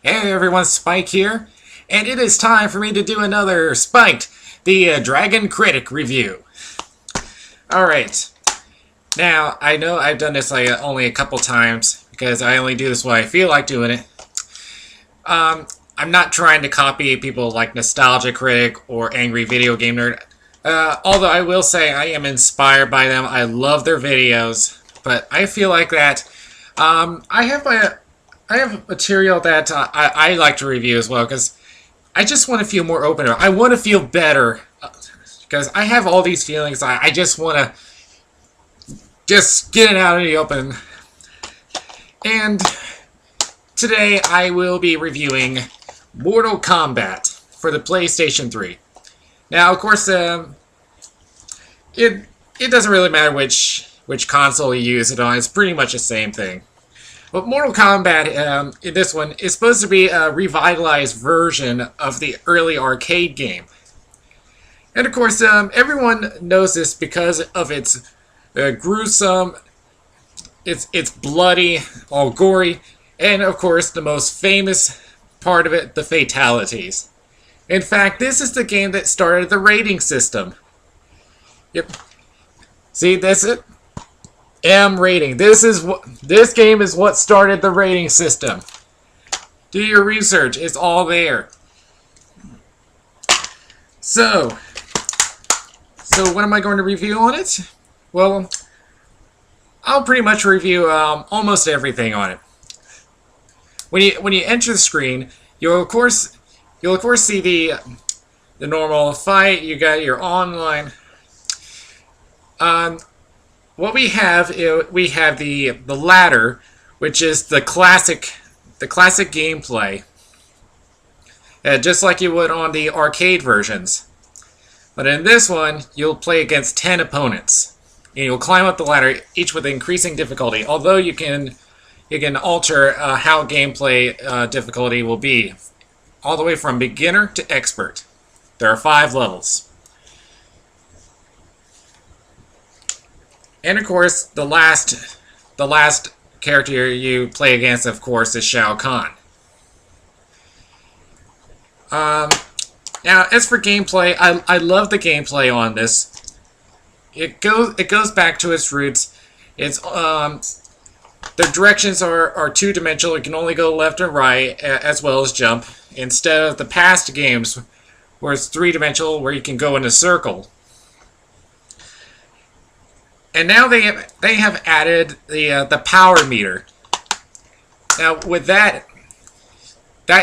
Hey everyone, Spike here, and it is time for me to do another Spiked, the Dragon Critic review. Alright, now I know I've done this only a couple times, because I only do this when I feel like doing it. I'm not trying to copy people like Nostalgia Critic or Angry Video Game Nerd, although I will say I am inspired by them. I love their videos, but I feel like that I have material that I like to review as well, because I just want to feel more open. I want to feel better, because I have all these feelings. I just want to just get it out in the open. And today I will be reviewing Mortal Kombat for the PlayStation 3. Now, of course, it doesn't really matter which console you use it on. It's pretty much the same thing. But Mortal Kombat, in this one, is supposed to be a revitalized version of the early arcade game. And of course, everyone knows this because of its gruesome, it's bloody, all gory, and of course, the most famous part of it, the fatalities. In fact, this is the game that started the rating system. Yep. See, that's it. M rating. This game is what started the rating system. Do your research. It's all there. So what am I going to review on it? Well, I'll pretty much review almost everything on it. When you enter the screen, you'll of course see the normal fight. You got your online. What we have the ladder, which is the classic gameplay, just like you would on the arcade versions. But in this one, you'll play against 10 opponents, and you'll climb up the ladder, each with increasing difficulty. Although you can alter how gameplay difficulty will be, all the way from beginner to expert. There are 5 levels. And of course, the last character you play against, of course, is Shao Kahn. Now, as for gameplay, I love the gameplay on this. It goes back to its roots. It's the directions are two-dimensional. You can only go left and right, as well as jump, instead of the past games where it's three-dimensional, where you can go in a circle. And now they have added the power meter. Now with that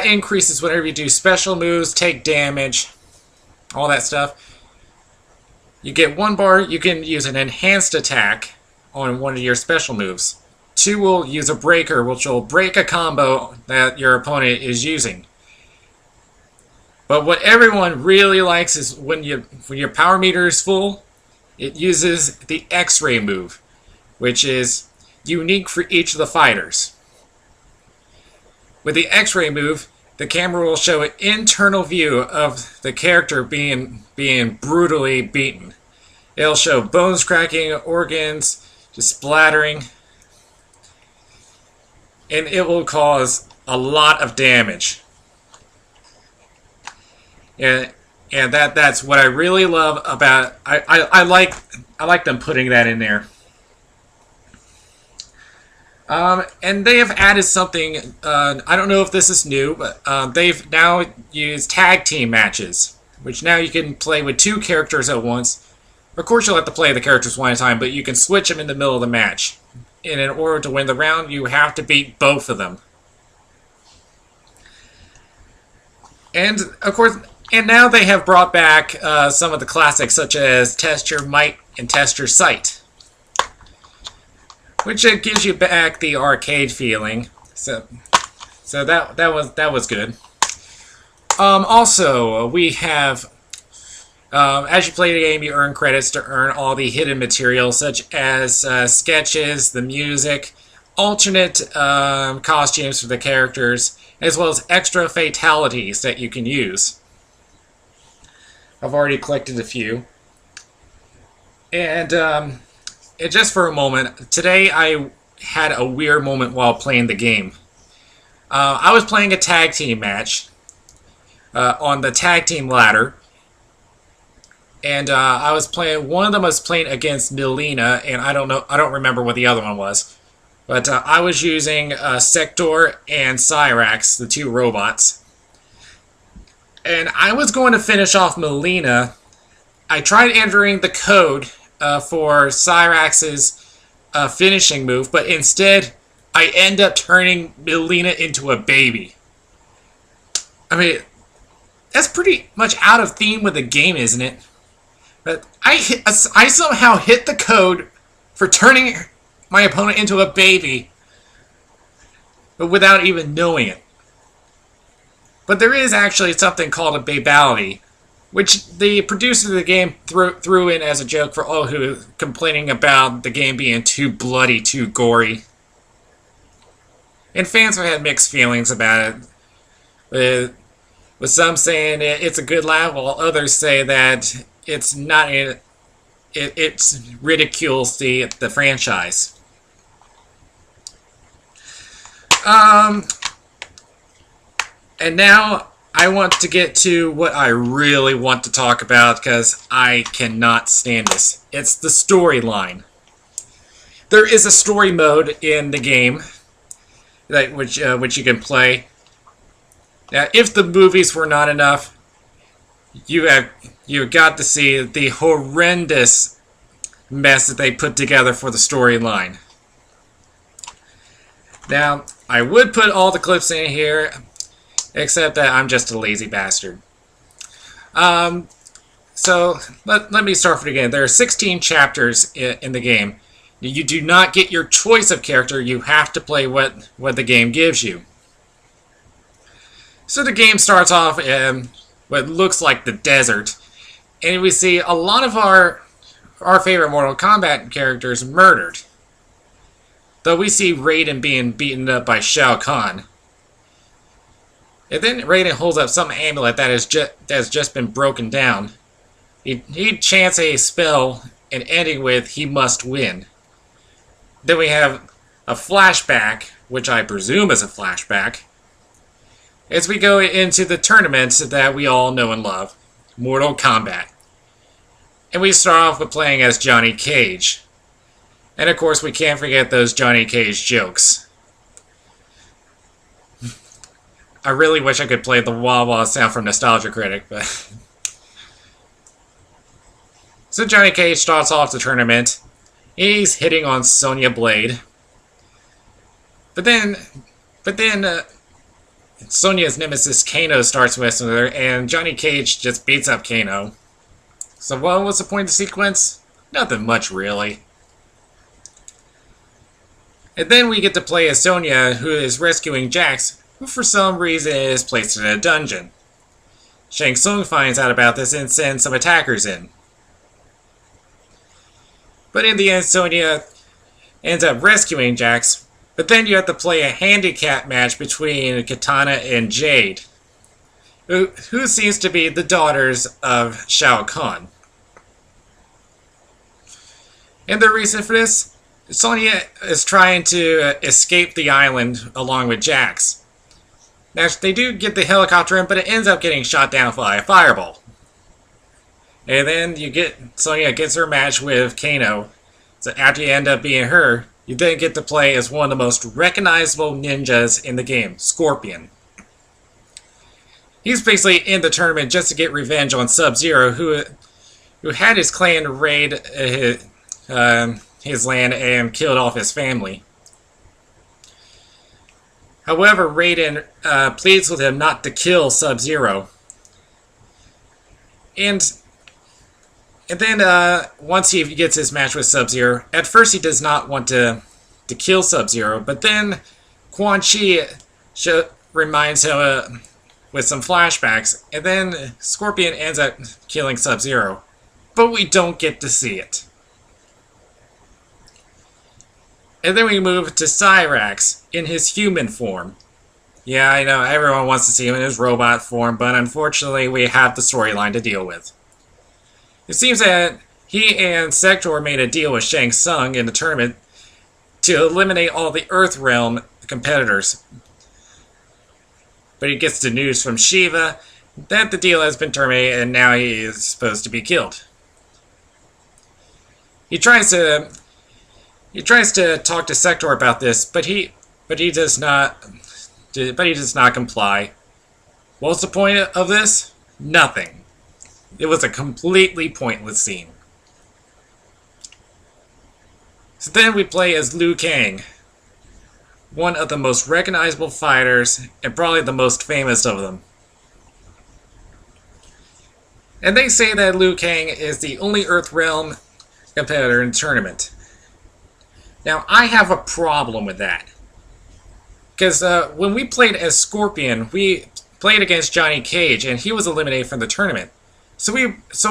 increases whenever you do special moves, take damage, all that stuff. You get 1 bar. You can use an enhanced attack on one of your special moves. 2 will use a breaker, which will break a combo that your opponent is using. But what everyone really likes is when your power meter is full, it uses the X-ray move, which is unique for each of the fighters. With the X-ray move, the camera will show an internal view of the character being brutally beaten. It'll show bones cracking, organs just splattering, and it will cause a lot of damage. And that's what I really love about. I like them putting that in there. And they have added something. I don't know if this is new, but they've now used tag team matches, which now you can play with 2 characters at once. Of course, you'll have to play the characters one at a time, but you can switch them in the middle of the match. And in order to win the round, you have to beat both of them. And of course. And now they have brought back some of the classics, such as Test Your Might and Test Your Sight, which gives you back the arcade feeling. So that was good. Also, we have as you play the game, you earn credits to earn all the hidden material, such as sketches, the music, alternate costumes for the characters, as well as extra fatalities that you can use. I've already collected a few. And just for a moment, today I had a weird moment while playing the game. I was playing a tag team match on the tag team ladder, and I was playing. One of them was playing against Melina, and I don't remember what the other one was, but I was using Sector and Cyrax, the two robots, and I was going to finish off Melina. I tried entering the code for Cyrax's finishing move, but instead I end up turning Melina into a baby. I mean, that's pretty much out of theme with the game, isn't it? But I somehow hit the code for turning my opponent into a baby, but without even knowing it. But there is actually something called a babality, which the producer of the game threw in as a joke for all who complaining about the game being too bloody, too gory. And fans have had mixed feelings about it, with some saying it's a good laugh, while others say that it's not. It ridicules the franchise. And now I want to get to what I really want to talk about, because I cannot stand this. It's the storyline. There is a story mode in the game which you can play. Now, if the movies were not enough, you got to see the horrendous mess that they put together for the storyline. Now, I would put all the clips in here, except that I'm just a lazy bastard. So, let me start from the beginning. There are 16 chapters in the game. You do not get your choice of character. You have to play what the game gives you. So the game starts off in what looks like the desert, and we see a lot of our favorite Mortal Kombat characters murdered. Though we see Raiden being beaten up by Shao Kahn. And then Raiden holds up some amulet that has just been broken down. He chants a spell, and ending with, "He must win." Then we have a flashback, which I presume is a flashback, as we go into the tournament that we all know and love, Mortal Kombat. And we start off with playing as Johnny Cage. And of course, we can't forget those Johnny Cage jokes. I really wish I could play the wah-wah sound from Nostalgia Critic, but... So Johnny Cage starts off the tournament. He's hitting on Sonya Blade. But then Sonya's nemesis Kano starts messing with her, and Johnny Cage just beats up Kano. So what was the point of the sequence? Nothing much, really. And then we get to play as Sonya, who is rescuing Jax, who for some reason is placed in a dungeon. Shang Tsung finds out about this and sends some attackers in. But in the end, Sonya ends up rescuing Jax, but then you have to play a handicap match between Katana and Jade, who seems to be the daughters of Shao Kahn. And the reason for this? Sonya is trying to escape the island along with Jax. Now, they do get the helicopter in, but it ends up getting shot down by a fireball. And then Sonya gets her match with Kano. So after you end up being her, you then get to play as one of the most recognizable ninjas in the game, Scorpion. He's basically in the tournament just to get revenge on Sub-Zero, who had his clan raid his land and killed off his family. However, Raiden pleads with him not to kill Sub-Zero. And then once he gets his match with Sub-Zero, at first he does not want to kill Sub-Zero, but then Quan Chi reminds him with some flashbacks, and then Scorpion ends up killing Sub-Zero. But we don't get to see it. And then we move to Cyrax in his human form. Yeah, I know, everyone wants to see him in his robot form, but unfortunately we have the storyline to deal with. It seems that he and Sector made a deal with Shang Tsung in the tournament to eliminate all the Earth Realm competitors. but he gets the news from Shiva that the deal has been terminated and now he is supposed to be killed. He tries to talk to Sector about this, but he does not comply. What's the point of this? Nothing. It was a completely pointless scene. So then we play as Liu Kang, one of the most recognizable fighters and probably the most famous of them. And they say that Liu Kang is the only Earthrealm competitor in the tournament. Now, I have a problem with that. Because when we played as Scorpion, we played against Johnny Cage, and he was eliminated from the tournament. So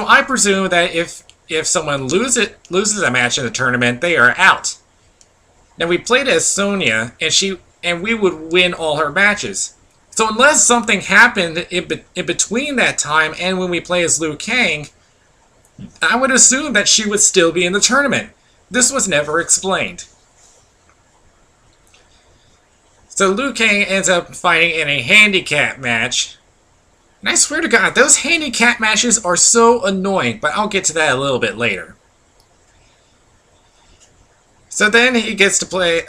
I presume that if someone loses a match in the tournament, they are out. Now, we played as Sonya, and we would win all her matches. So unless something happened in between that time and when we play as Liu Kang, I would assume that she would still be in the tournament. This was never explained. So Liu Kang ends up fighting in a handicap match. And I swear to God, those handicap matches are so annoying, but I'll get to that a little bit later. So then he gets to play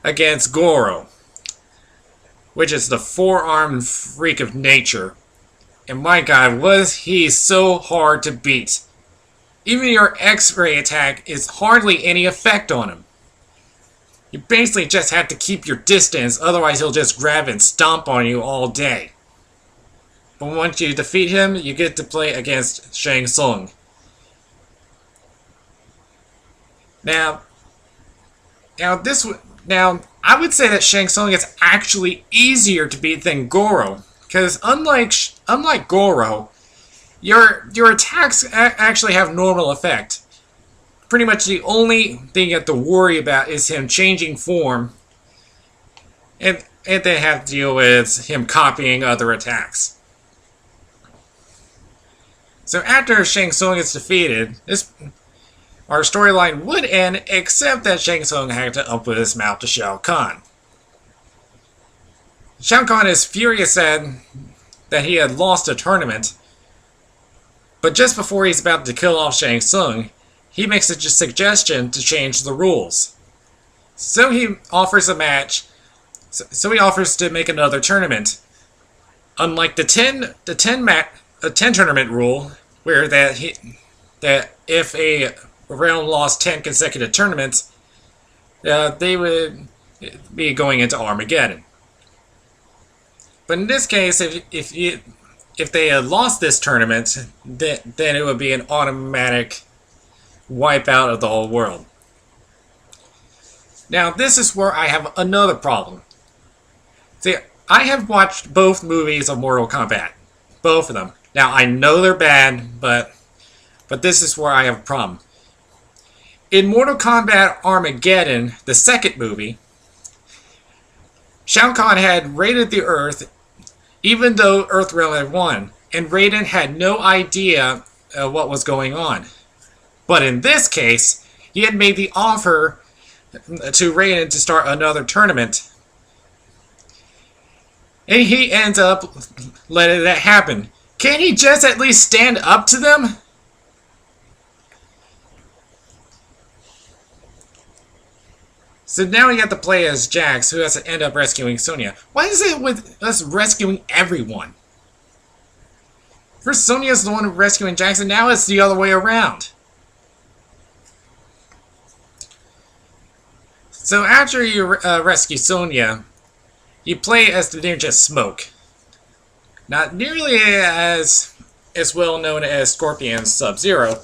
against Goro, which is the four-armed freak of nature. And my God, was he so hard to beat. Even your X-ray attack is hardly any effect on him. You basically just have to keep your distance, otherwise he'll just grab and stomp on you all day. But once you defeat him, you get to play against Shang Tsung. Now, I would say that Shang Tsung is actually easier to beat than Goro, because unlike Goro, your attacks actually have normal effect. Pretty much the only thing you have to worry about is him changing form, and then have to deal with him copying other attacks. So after Shang Tsung is defeated, our storyline would end, except that Shang Tsung had to open his mouth to Shao Kahn. Shao Kahn is furious that he had lost a tournament, but just before he's about to kill off Shang Tsung, he makes a suggestion to change the rules. So he offers a match. So he offers to make another tournament. Unlike the 10 tournament rule, where that if a realm lost 10 consecutive tournaments, they would be going into Armageddon. But in this case, if they had lost this tournament, then it would be an automatic wipeout of the whole world. Now, this is where I have another problem. See, I have watched both movies of Mortal Kombat. Both of them. Now, I know they're bad, but this is where I have a problem. In Mortal Kombat Armageddon, the second movie, Shao Kahn had raided the Earth, even though Earthrealm had won, and Raiden had no idea what was going on. But in this case, he had made the offer to Raiden to start another tournament, and he ends up letting that happen. Can't he just at least stand up to them? So now we have to play as Jax, who has to end up rescuing Sonya. Why is it with us rescuing everyone? First Sonya's the one rescuing Jax, and now it's the other way around. So after you rescue Sonya, you play as the ninja Smoke. Not nearly as well known as Scorpion's Sub-Zero,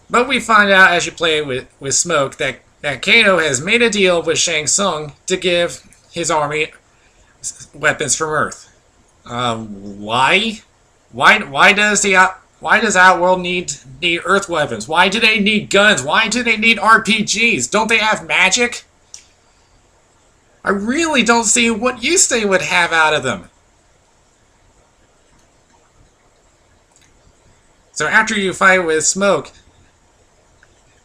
but we find out as you play with Smoke that Kano has made a deal with Shang Tsung to give his army weapons from Earth. Why? Why does Outworld need Earth weapons? Why do they need guns? Why do they need RPGs? Don't they have magic? I really don't see what use they would have out of them. So after you fight with Smoke,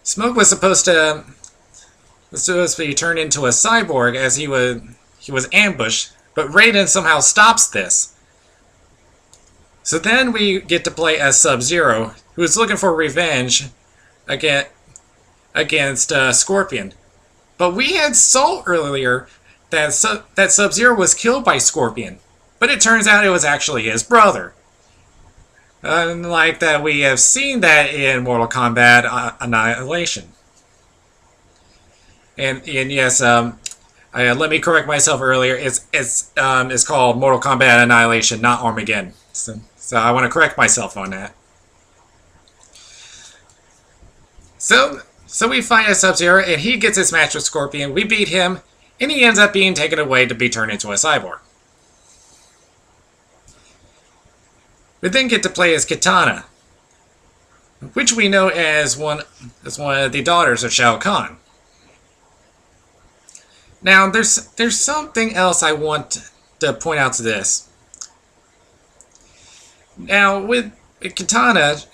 Smoke was supposed to be turned into a cyborg as he was ambushed But Raiden somehow stops this. So then we get to play as Sub-Zero, who is looking for revenge against Scorpion. But we had saw earlier that Sub-Zero was killed by Scorpion. But it turns out it was actually his brother. Unlike that, we have seen that in Mortal Kombat Annihilation. And yes, let me correct myself earlier. It's called Mortal Kombat Annihilation, not Armageddon. So I want to correct myself on that. So we fight a Sub-Zero, and he gets his match with Scorpion. We beat him, and he ends up being taken away to be turned into a cyborg. We then get to play as Kitana, which we know as one of the daughters of Shao Kahn. Now, there's something else I want to point out to this. Now, with Kitana,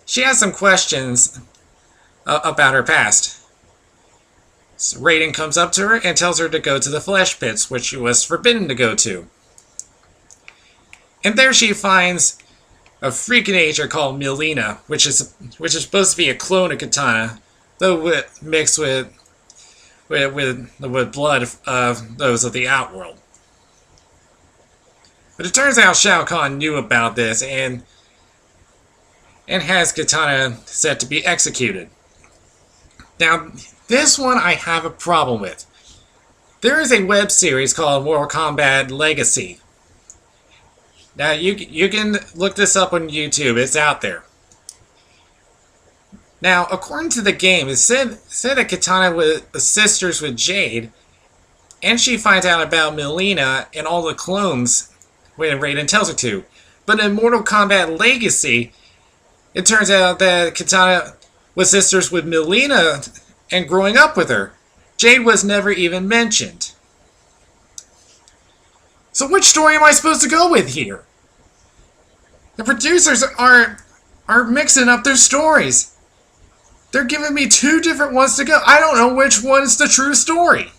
she has some questions about her past. So Raiden comes up to her and tells her to go to the flesh pits, which she was forbidden to go to. And there she finds a freak nature called Mileena, which is supposed to be a clone of Kitana, though mixed with blood of those of the Outworld. But it turns out Shao Kahn knew about this and has Kitana set to be executed. Now, this one I have a problem with. There is a web series called Mortal Kombat Legacy. Now, you can look this up on YouTube. It's out there. Now, according to the game, it said that Kitana was sisters with Jade, and she finds out about Mileena and all the clones when Raiden tells her to. But in Mortal Kombat Legacy, it turns out that Kitana was sisters with Mileena and growing up with her. Jade was never even mentioned. So which story am I supposed to go with here? The producers are mixing up their stories. They're giving me two different ones to go. I don't know which one is the true story.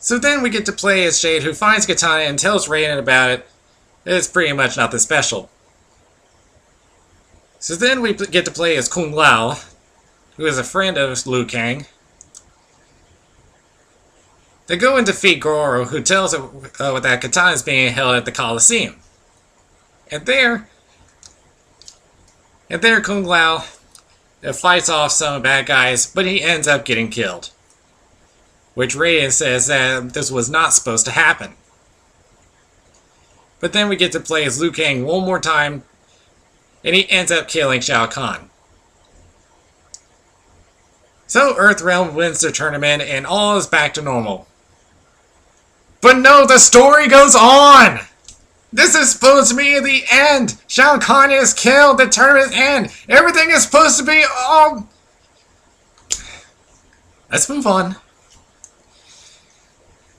So then we get to play as Jade, who finds Kitana and tells Raiden about it. It's pretty much nothing special. So then we get to play as Kung Lao, who is a friend of Liu Kang. They go and defeat Goro, who tells her that Kitana is being held at the Colosseum. And there Kung Lao fights off some bad guys, but he ends up getting killed. Which Raiden says that this was not supposed to happen. But then we get to play as Liu Kang one more time, and he ends up killing Shao Kahn. So Earthrealm wins the tournament, and all is back to normal. But no, the story goes on! This is supposed to be the end! Shao Kahn is killed, the tournament ends! Everything is supposed to be all... Let's move on.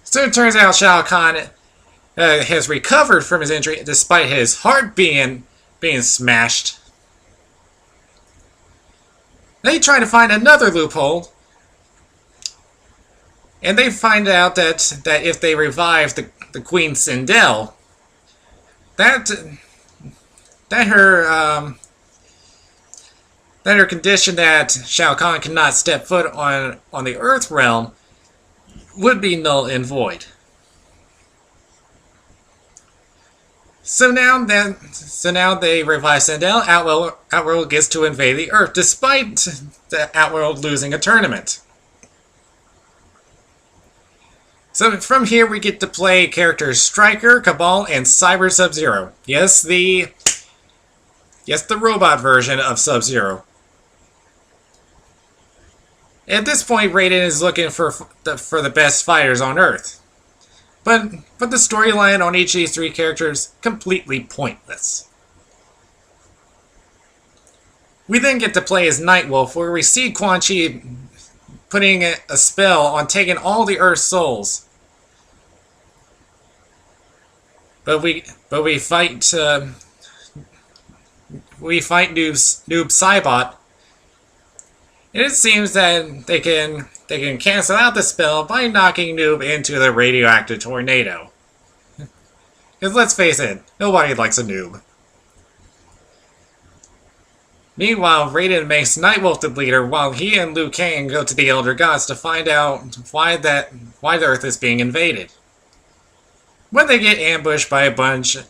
So it turns out Shao Kahn has recovered from his injury despite his heart being smashed. They try to find another loophole, and they find out that if they revive the Queen Sindel, that her condition that Shao Kahn cannot step foot on the Earth realm would be null and void. So now they revive Sindel. Outworld gets to invade the Earth, despite the Outworld losing a tournament. So from here we get to play characters Stryker, Cabal, and Cyber Sub-Zero. Yes, the robot version of Sub-Zero. At this point, Raiden is looking for the best fighters on Earth. But the storyline on each of these three characters, completely pointless. We then get to play as Nightwolf, where we see Quan Chi putting a spell on taking all the Earth's souls. But we fight Noob Saibot, and it seems that they can they can cancel out the spell by knocking Noob into the radioactive tornado. Because let's face it, nobody likes a noob. Meanwhile, Raiden makes Nightwolf the leader while he and Liu Kang go to the Elder Gods to find out why the Earth is being invaded. When they get ambushed by a bunch of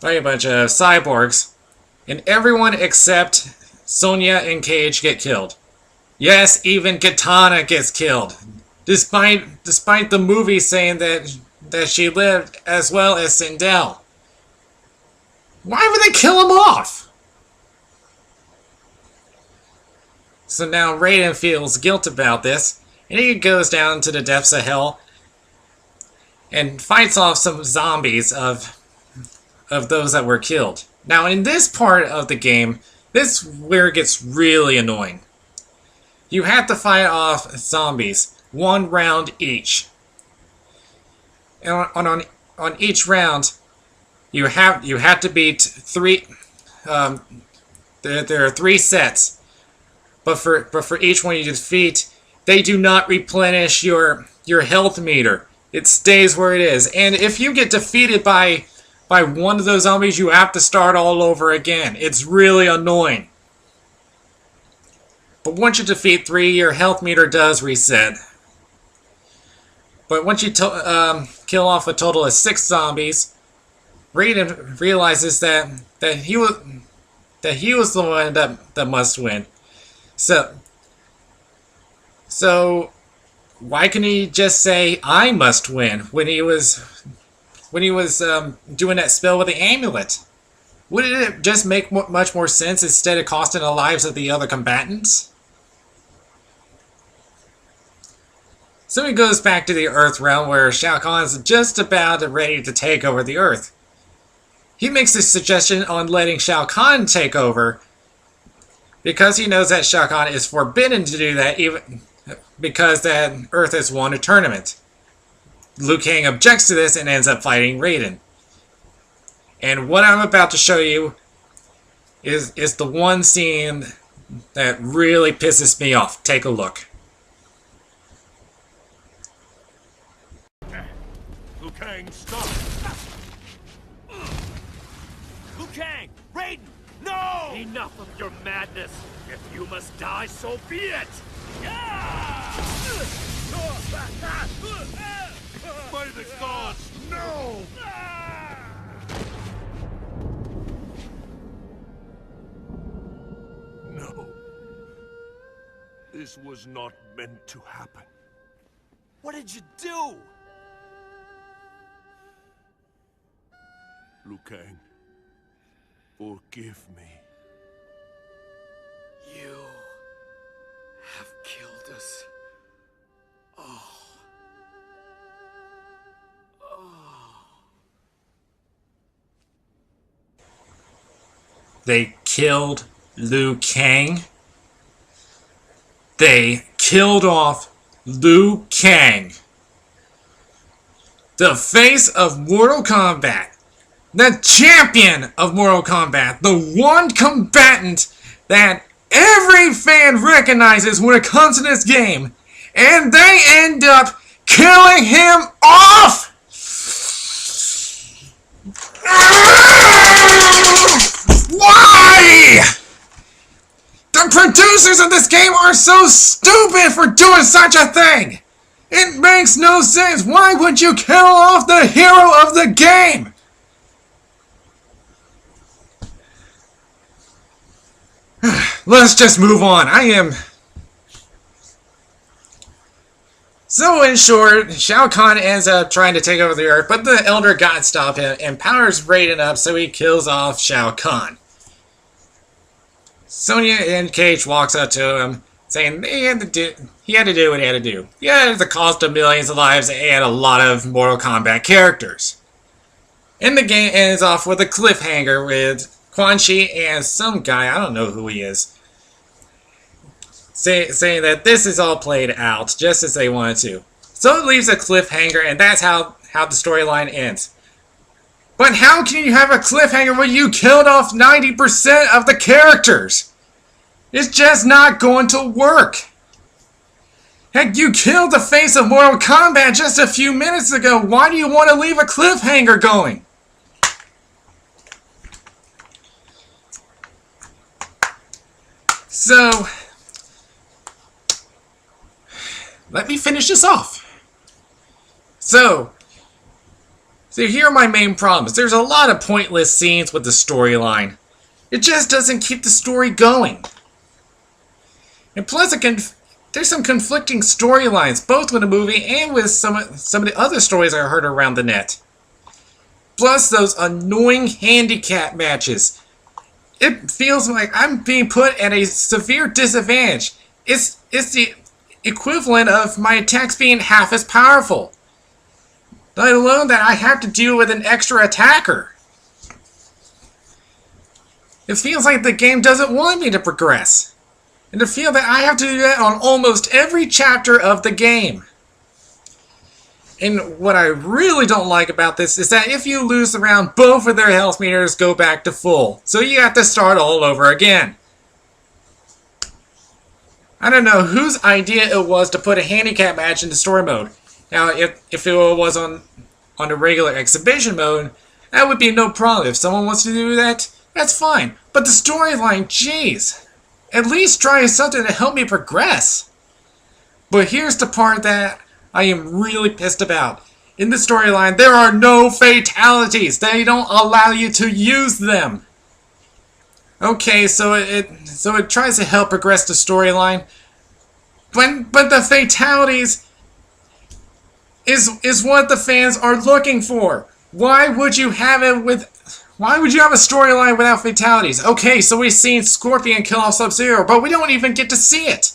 cyborgs, and everyone except Sonya and Cage get killed. Yes, even Katana gets killed, despite the movie saying that she lived as well as Sindel. Why would they kill him off? So now Raiden feels guilt about this, and he goes down to the depths of hell and fights off some zombies of those that were killed. Now in this part of the game, this is where it gets really annoying. You have to fight off zombies, 1 round each. And on each round, you have to beat 3. There are 3 sets, but for each one you defeat, they do not replenish your health meter. It stays where it is, and if you get defeated by one of those zombies, you have to start all over again. It's really annoying. But once you defeat 3, your health meter does reset. But once you kill off a total of 6 zombies, Raiden realizes that he was the one that must win. So why couldn't he just say I must win when he was doing that spell with the amulet? Wouldn't it just make much more sense instead of costing the lives of the other combatants? So he goes back to the Earth realm where Shao Kahn is just about ready to take over the Earth. He makes a suggestion on letting Shao Kahn take over because he knows that Shao Kahn is forbidden to do that even because that Earth has won a tournament. Liu Kang objects to this and ends up fighting Raiden. And what I'm about to show you is the one scene that really pisses me off. Take a look. Liu Kang, stop! Liu Kang! Raiden! No! Enough of your madness! If you must die, so be it! By the gods, no! No. This was not meant to happen. What did you do? Liu Kang, forgive me. You have killed us all. They killed Liu Kang. They killed off Liu Kang. The face of Mortal Kombat. The champion of Mortal Kombat. The one combatant that every fan recognizes when it comes to this game. And they end up killing him off! Why? The producers of this game are so stupid for doing such a thing! It makes no sense! Why would you kill off the hero of the game? Let's just move on. So in short, Shao Kahn ends up trying to take over the Earth, but the Elder Gods stop him and powers Raiden up so he kills off Shao Kahn. Sonya and Cage walks up to him, saying he had to do what he had to do. He had the cost of millions of lives and a lot of Mortal Kombat characters. And the game ends off with a cliffhanger with Quan Chi and some guy, I don't know who he is, saying that this is all played out just as they wanted to. So it leaves a cliffhanger, and that's how the storyline ends. But how can you have a cliffhanger when you killed off 90% of the characters? It's just not going to work. Heck, you killed the face of Mortal Kombat just a few minutes ago. Why do you want to leave a cliffhanger going? So, let me finish this off. So here are my main problems. There's a lot of pointless scenes with the storyline. It just doesn't keep the story going. And plus, there's some conflicting storylines, both with the movie and with some of the other stories I heard around the net. Plus, those annoying handicap matches. It feels like I'm being put at a severe disadvantage. It's the equivalent of my attacks being half as powerful. Let alone that I have to deal with an extra attacker. It feels like the game doesn't want me to progress. And to feel that I have to do that on almost every chapter of the game. And what I really don't like about this is that if you lose the round, both of their health meters go back to full. So you have to start all over again. I don't know whose idea it was to put a handicap match into story mode. Now, if it was on a regular exhibition mode, that would be no problem. If someone wants to do that, that's fine. But the storyline, jeez. At least try something to help me progress. But here's the part that I am really pissed about. In the storyline, there are no fatalities. They don't allow you to use them. Okay, so it tries to help progress the storyline. But the fatalities is what the fans are looking for. Why would you have a storyline without fatalities? Okay, so we've seen Scorpion kill off Sub-Zero, but we don't even get to see it.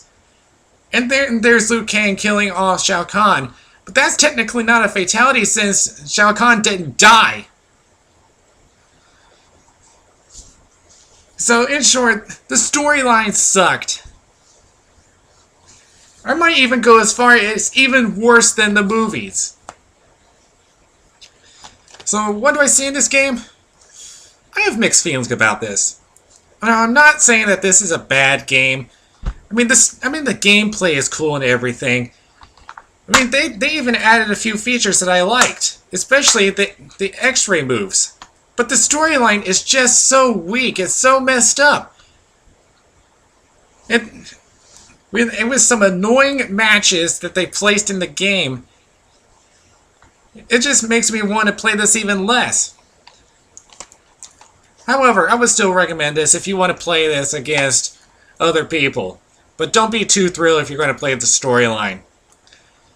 And there's Liu Kang killing off Shao Kahn. But that's technically not a fatality since Shao Kahn didn't die. So, in short, the storyline sucked. I might even go as far as even worse than the movies. So, what do I see in this game? I have mixed feelings about this. Now, I'm not saying that this is a bad game. I mean, the gameplay is cool and everything. I mean, they even added a few features that I liked, especially the X-ray moves. But the storyline is just so weak. It's so messed up. It was some annoying matches that they placed in the game. It just makes me want to play this even less. However, I would still recommend this if you want to play this against other people. But don't be too thrilled if you're going to play the storyline.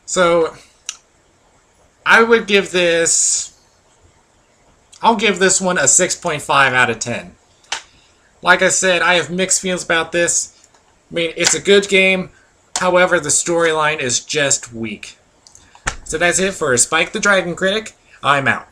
So, I'll give this one a 6.5 out of 10. Like I said, I have mixed feelings about this. I mean, it's a good game. However, the storyline is just weak. So that's it for Spike the Dragon Critic. I'm out.